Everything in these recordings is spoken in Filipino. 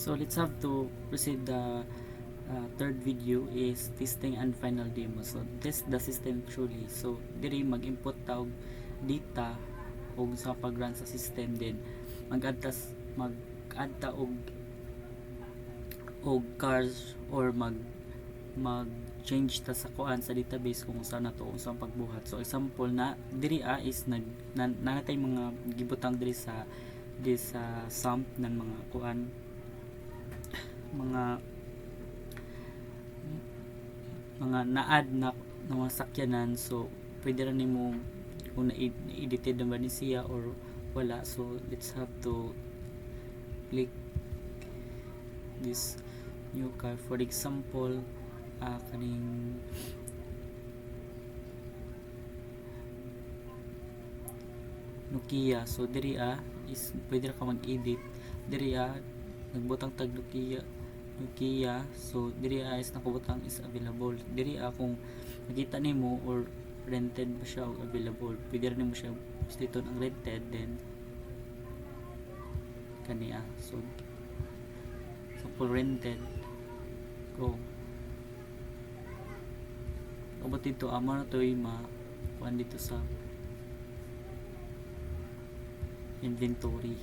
So let's have to proceed the third video is testing and final demo. So test the system truly. So diri mag-input ta og data og sa pag-run sa system, din mag-add ta og cars or mag change ta sa kuan sa database kung saan nato kung saan pagbuhat. So example na diri is nanatay mga gibutang diri sa sump ng mga kuan, mga na-add na mga sakyanan. So pwede rin nimo kung na-edited na ba ni siya or wala. So let's have to click this new car. For example, kaning Nokia. So diri is pwede ka mag-edit diri nagbutang tag Nokia. So diri is nakabutang is available. Diri kung nakita nimo or rented ba siya o available, pwede rin nimo siya dito ang rented, then kaniya. So example rented, go abot dito amo na to kuan dito sa inventory.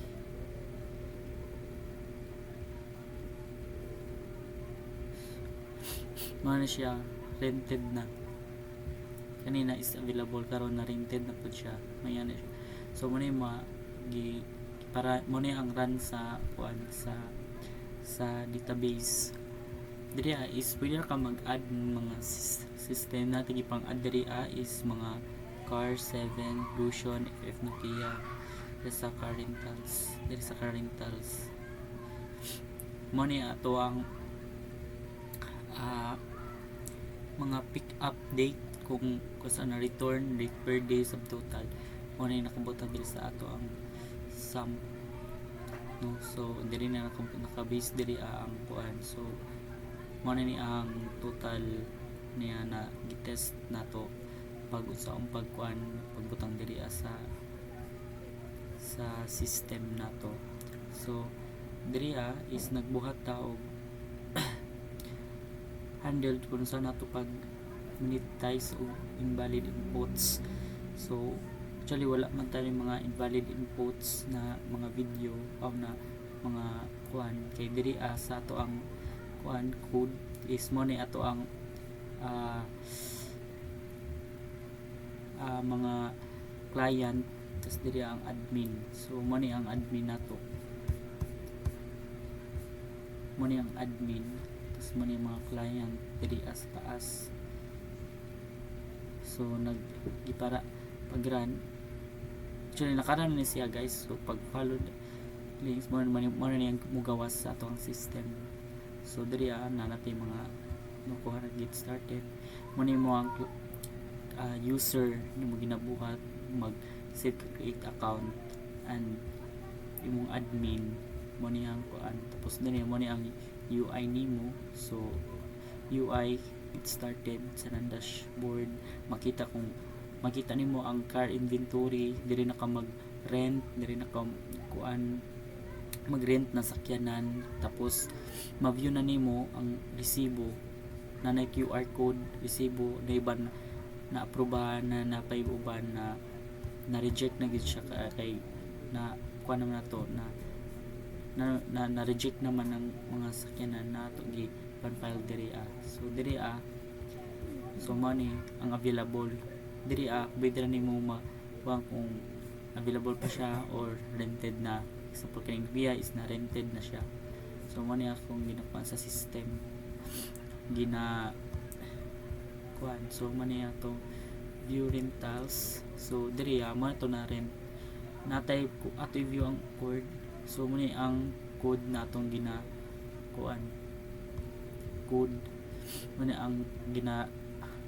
Mana siya rented na, kanina is available, karon na rented na pud siya, mayan siya. So mo ni para mo ni ang run sa kuan sa database. Diri is pwede ka mag-add mga system na tigipang add diri is mga car 7 Fusion FF Nokia diri sa car rentals. Mo ni ato ang mga pick up date kung saan na return rate per day sub total. Mo ni nakabutang diri sa ato ang sum, no? So diri na naka-base diri ang kuan. So mo ni ang total niya na gitest nato pag unsaong pagkuan pagbutang diri sa system nato. So diri is nagbuhat ta og handled kung saan nato pag monetize o invalid inputs. So actually wala man tayo mga invalid inputs na mga video o na mga kuan, kay diri sa ato ang kuan code is mo ni ato ang mga client, tas diri ang admin. So mo ni ang admin nato, mo ni ang admin, tas mo ni mga client diri as taas. So para pag run, actually nakaran ni siya guys. So pag follow links mo ni ang mugawas sa ato ang system. So diri na natin mga makuha na get started. Mo ni mo ang user ni mo ginabuhat, mag set create account, and imong admin mo ni ang kuan. Tapos diri mo ni ang UI nimo. So UI get started sa nang dashboard, makita nimo ang car inventory, diri na ka mag-rent, diri na ka kuan mag-rent na sakyanan. Tapos ma-view na nimo ang resibo na may QR code, resibo na iban na aprobahan na napayuban na reject na gid siya kay na kuan naman nato na reject naman ng mga sakyanan na to gi pan-file diri So diri so money ang available diri pwede na nimo mawang kung available pa siya or rented na. Example kaning via is na rented na siya. So mo niya akong ginakuan sa system, kuan. So mo niya to view rentals. So diri mo to na rent natay ato view ang code. So mo ni ang code natong kuan code mo ni ang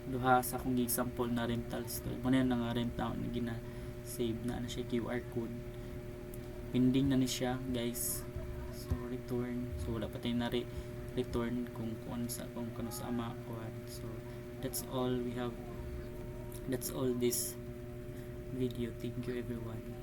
duha sa akong example na rentals. Mo ni nga rent na gina save na siya QR code, pending na ni siya guys. So return, so wala pa tayo na return kung kano sa ama kuan. So that's all this video. Thank you everyone.